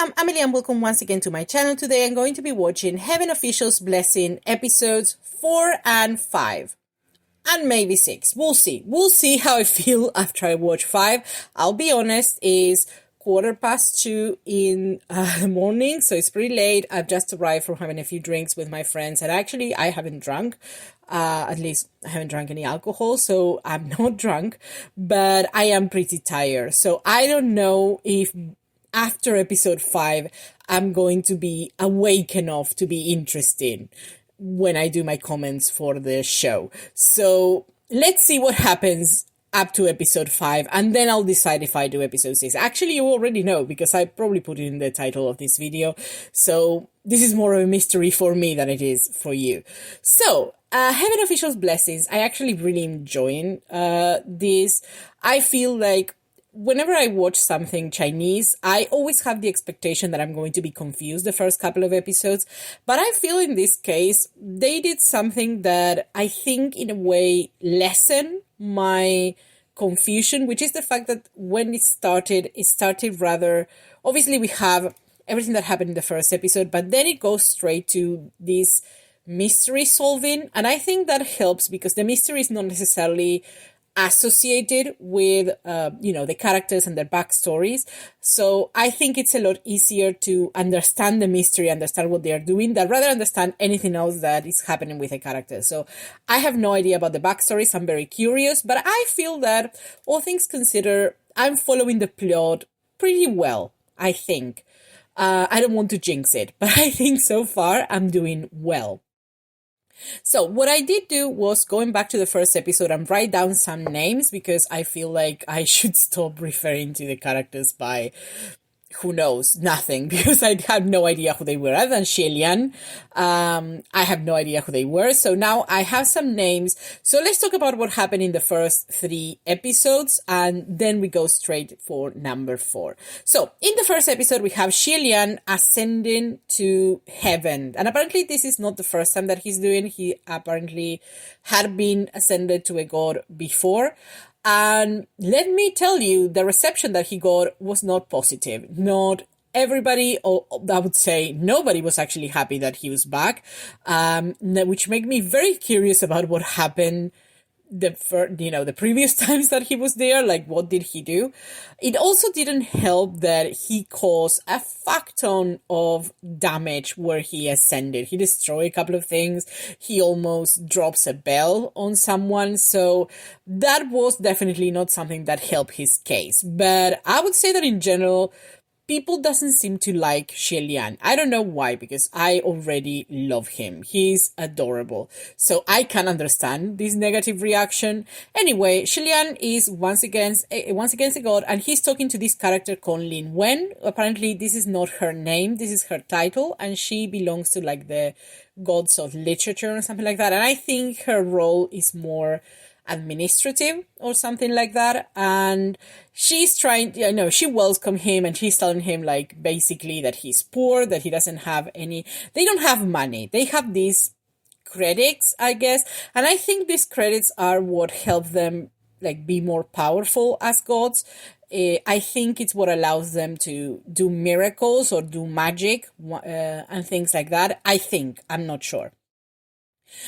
I'm Amelie and welcome once again to my channel. Today I'm going to be watching Heaven Official's Blessing episodes 4 and 5. And maybe 6. We'll see. We'll see how I feel after I watch 5. I'll be honest, it's 2:15 in the morning, so it's pretty late. I've just arrived from having a few drinks with my friends, and actually I haven't drunk. At least I haven't drank any alcohol, so I'm not drunk, but I am pretty tired. So I don't know if after episode 5, I'm going to be awake enough to be interested when I do my comments for the show. So let's see what happens up to episode 5, and then I'll decide if I do episode 6. Actually, you already know, because I probably put it in the title of this video. So this is more of a mystery for me than it is for you. So, Heaven Official's Blessings, I actually really enjoying this. I feel like whenever I watch something Chinese, I always have the expectation that I'm going to be confused the first couple of episodes. But I feel in this case, they did something that I think in a way lessened my confusion, which is the fact that when it started rather, obviously we have everything that happened in the first episode, but then it goes straight to this mystery solving. And I think that helps because the mystery is not necessarily associated with, the characters and their backstories. So I think it's a lot easier to understand the mystery, understand what they are doing, than rather understand anything else that is happening with a character. So I have no idea about the backstories. I'm very curious, but I feel that all things considered, I'm following the plot pretty well, I think. I don't want to jinx it, but I think so far I'm doing well. So what I did do was going back to the first episode and write down some names because I feel like I should stop referring to the characters by, who knows, nothing, because I had no idea who they were other than Xie Lian. I have no idea who they were. So now I have some names. So let's talk about what happened in the first 3 episodes, and then we go straight for number 4. So in the first episode, we have Xie Lian ascending to heaven. And apparently this is not the first time that he's doing. He apparently had been ascended to a god before. And let me tell you, the reception that he got was not positive. Not everybody, or I would say nobody, was actually happy that he was back, which made me very curious about what happened the previous times that he was there. Like, what did he do? It also didn't help that he caused a fuck ton of damage where he ascended. He destroyed a couple of things. He almost drops a bell on someone. So that was definitely not something that helped his case. But I would say that in general, people doesn't seem to like Xie Lian. I don't know why, because I already love him. He's adorable. So I can understand this negative reaction. Anyway, Xie Lian is once again a god, and he's talking to this character called Lin Wen. Apparently, this is not her name. This is her title, and she belongs to like the gods of literature or something like that. And I think her role is more administrative or something like that, and she's trying, she welcomed him and she's telling him like basically that he's poor, that he doesn't have they don't have money, they have these credits, I guess, and I think these credits are what help them like be more powerful as gods. I think it's what allows them to do miracles or do magic and things like that. I'm not sure.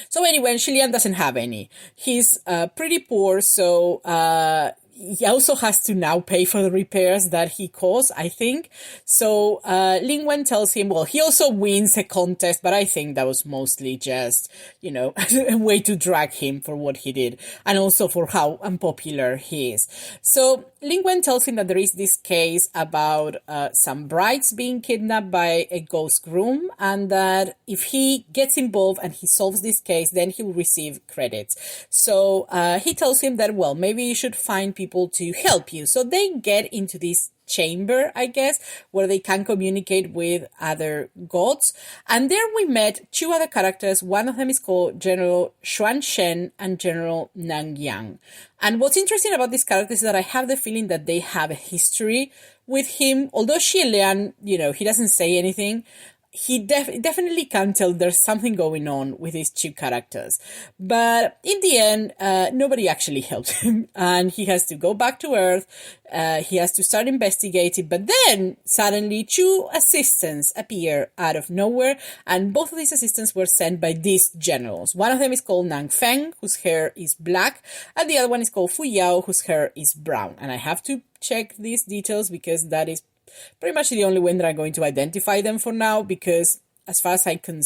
So anyway, Xie Lian doesn't have any. He's pretty poor, so he also has to now pay for the repairs that he caused, I think. So Lin Wen tells him, well, he also wins a contest, but I think that was mostly just, a way to drag him for what he did, and also for how unpopular he is. So Lin Wen tells him that there is this case about some brides being kidnapped by a ghost groom, and that if he gets involved and he solves this case, then he will receive credits. So he tells him that, well, maybe you should find people to help you. So they get into this chamber, I guess, where they can communicate with other gods. And there we met 2 other characters. One of them is called General Xuan Shen and General Nang Yang. And what's interesting about these characters is that I have the feeling that they have a history with him. Although Xie Lian, he doesn't say anything, he definitely can tell there's something going on with these two characters. But in the end, nobody actually helped him, and he has to go back to Earth. He has to start investigating, but then suddenly two assistants appear out of nowhere, and both of these assistants were sent by these generals. One of them is called Nang Feng, whose hair is black, and the other one is called Fu Yao, whose hair is brown. And I have to check these details because that is pretty much the only way that I'm going to identify them for now, because as far as I could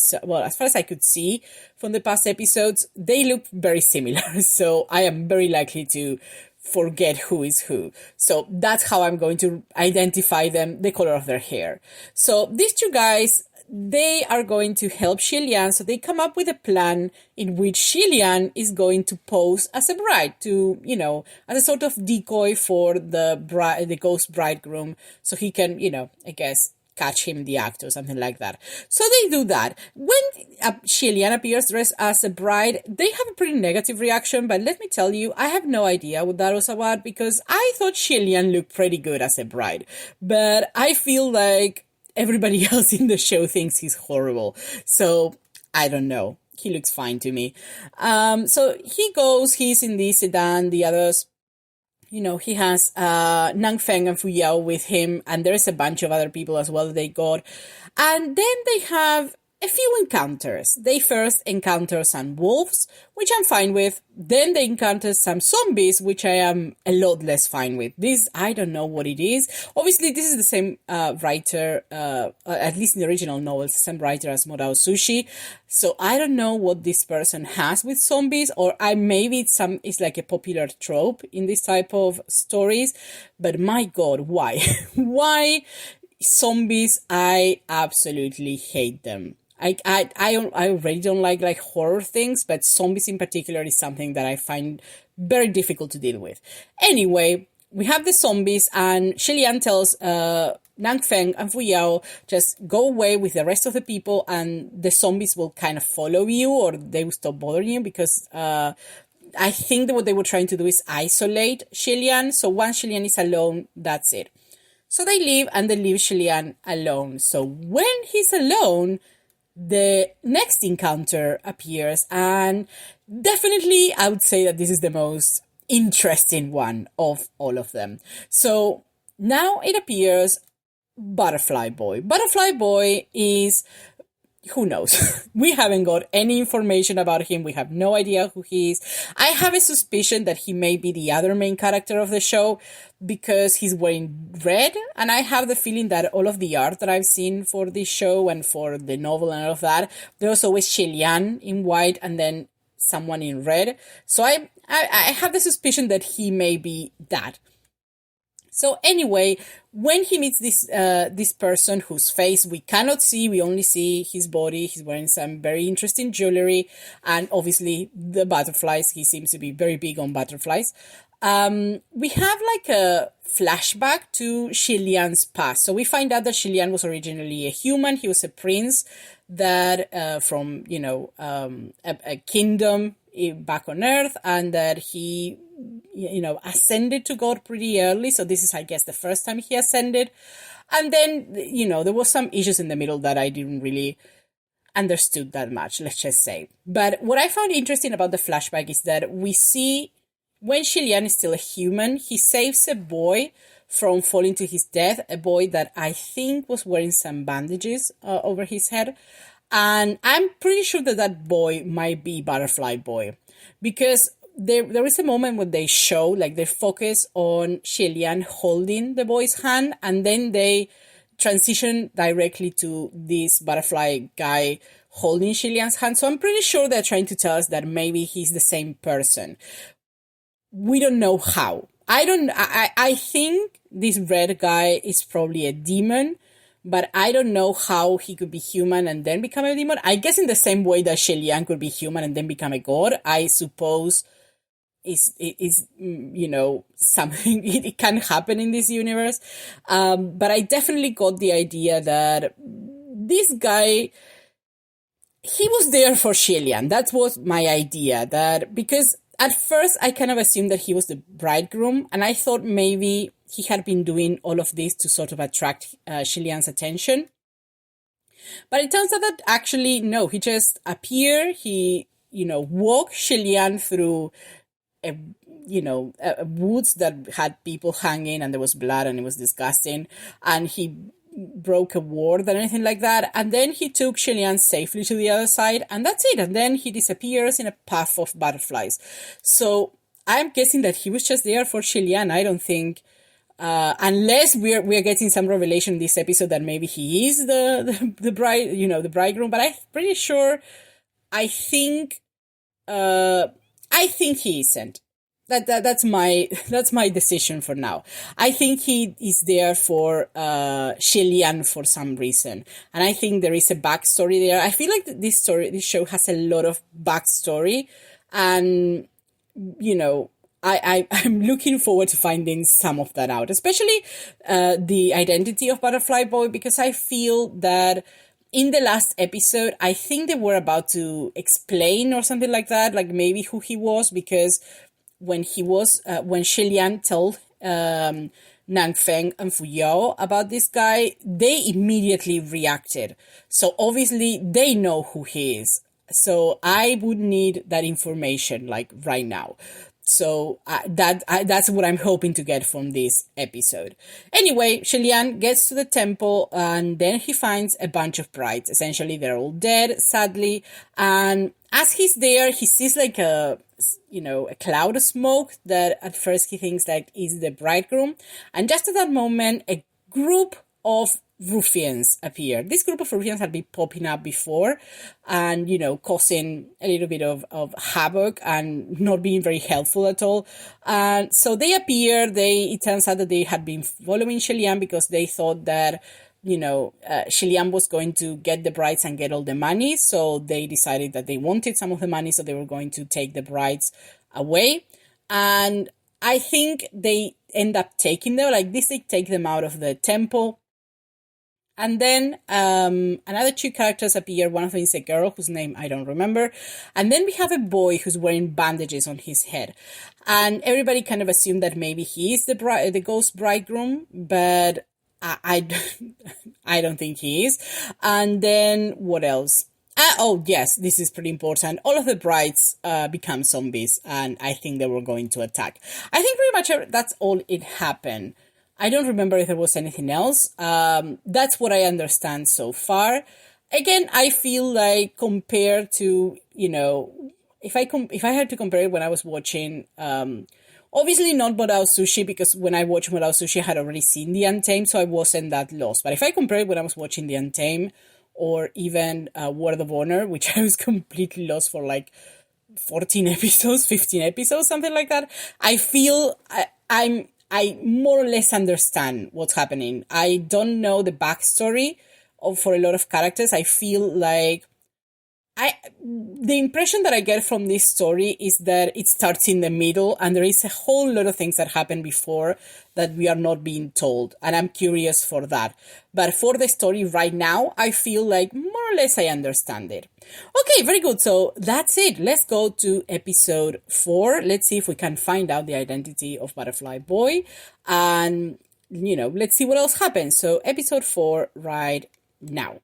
see from the past episodes, they look very similar. So I am very likely to forget who is who. So that's how I'm going to identify them, the color of their hair. So these two guys, they are going to help Xie Lian. So they come up with a plan in which Xie Lian is going to pose as a bride to, as a sort of decoy for the ghost bridegroom, so he can, I guess, catch him in the act or something like that. So they do that. When Xie Lian appears dressed as a bride, they have a pretty negative reaction, but let me tell you, I have no idea what that was about, because I thought Xie Lian looked pretty good as a bride, but I feel like everybody else in the show thinks he's horrible. So I don't know. He looks fine to me. So he's in the sedan, the others, he has Nang Feng and Fu Yao with him, and there's a bunch of other people as well that they got. And then they have a few encounters. They first encounter some wolves, which I'm fine with. Then they encounter some zombies, which I am a lot less fine with. This, I don't know what it is. Obviously, this is the same writer, at least in the original novel, it's the same writer as Morao Sushi. So I don't know what this person has with zombies, or maybe it's like a popular trope in this type of stories. But my God, why? Why zombies? I absolutely hate them. I already don't like horror things, but zombies in particular is something that I find very difficult to deal with. Anyway, we have the zombies, and Xie Lian tells Nang Feng and Fu Yao, just go away with the rest of the people, and the zombies will kind of follow you, or they will stop bothering you, because I think that what they were trying to do is isolate Xie Lian. So once Xie Lian is alone, that's it. So they leave, and they leave Xie Lian alone. So when he's alone, the next encounter appears, and definitely I would say that this is the most interesting one of all of them. So now it appears Butterfly Boy. Butterfly Boy is, who knows? We haven't got any information about him. We have no idea who he is. I have a suspicion that he may be the other main character of the show, because he's wearing red, and I have the feeling that all of the art that I've seen for this show and for the novel and all of that, there's always Xie Lian in white and then someone in red. So I have the suspicion that he may be that. So anyway, when he meets this person whose face we cannot see, we only see his body. He's wearing some very interesting jewelry, and obviously the butterflies. He seems to be very big on butterflies. We have like a flashback to Xie Lian's past. So we find out that Xie Lian was originally a human. He was a prince that from a kingdom back on Earth, and that he ascended to God pretty early. So this is, I guess, the first time he ascended. And then, there was some issues in the middle that I didn't really understood that much, let's just say. But what I found interesting about the flashback is that we see when Xie Lian is still a human, he saves a boy from falling to his death, a boy that I think was wearing some bandages over his head. And I'm pretty sure that boy might be Butterfly Boy, because there is a moment when they show, like, they focus on Xie Lian holding the boy's hand, and then they transition directly to this butterfly guy holding Xie Lian's hand. So I'm pretty sure they're trying to tell us that maybe he's the same person. We don't know how. I think this red guy is probably a demon, but I don't know how he could be human and then become a demon. I guess in the same way that Xie Lian could be human and then become a god, I suppose is something, it can happen in this universe. But I definitely got the idea that this guy, he was there for Xie Lian. That was my idea, that because at first I kind of assumed that he was the bridegroom, and I thought maybe he had been doing all of this to sort of attract Xie Lian's attention. But it turns out that actually, no, he just appeared, he, walked Xie Lian through a woods that had people hanging and there was blood and it was disgusting. And he broke a ward or anything like that. And then he took Xie Lian safely to the other side and that's it. And then he disappears in a puff of butterflies. So I'm guessing that he was just there for Xie Lian. I don't think, unless we're getting some revelation in this episode that maybe he is the bride, the bridegroom, but I'm pretty sure, I think he isn't. That's my decision for now. I think he is there for Xie Lian for some reason, and I think there is a backstory there. I feel like this show has a lot of backstory, and I'm looking forward to finding some of that out, especially the identity of Butterfly Boy, because I feel that in the last episode, I think they were about to explain or something like that, like maybe who he was, because when Xie Lian told Nang Feng and Fu Yao about this guy, they immediately reacted. So obviously they know who he is. So I would need that information like right now. So that's what I'm hoping to get from this episode. Anyway, Xie Lian gets to the temple and then he finds a bunch of brides. Essentially, they're all dead, sadly. And as he's there, he sees like a cloud of smoke that at first he thinks like is the bridegroom. And just at that moment, a group of ruffians appear. This group of ruffians had been popping up before and, causing a little bit of havoc and not being very helpful at all. And so they appear. It turns out that they had been following Xie Lian because they thought that, Xie Lian was going to get the brides and get all the money. So they decided that they wanted some of the money, so they were going to take the brides away. And I think they end up taking them, like this, they take them out of the temple. And then another two characters appear. One of them is a girl whose name I don't remember. And then we have a boy who's wearing bandages on his head. And everybody kind of assumed that maybe he is the ghost bridegroom, but I don't think he is. And then what else? Oh, yes, this is pretty important. All of the brides become zombies, and I think they were going to attack. I think pretty much that's all it happened. I don't remember if there was anything else. That's what I understand so far. Again, I feel like compared to, if I had to compare it when I was watching, obviously not Modao Sushi, because when I watched Modao Sushi, I had already seen The Untamed, so I wasn't that lost. But if I compare it when I was watching The Untamed, or even Word of Honor, which I was completely lost for like 14 episodes, 15 episodes, something like that, I feel I more or less understand what's happening. I don't know the backstory for a lot of characters. I feel like the impression that I get from this story is that it starts in the middle and there is a whole lot of things that happen before that we are not being told. And I'm curious for that. But for the story right now, I feel like more or less I understand it. Okay, very good. So that's it. Let's go to episode 4. Let's see if we can find out the identity of Butterfly Boy. And, let's see what else happens. So episode 4 right now.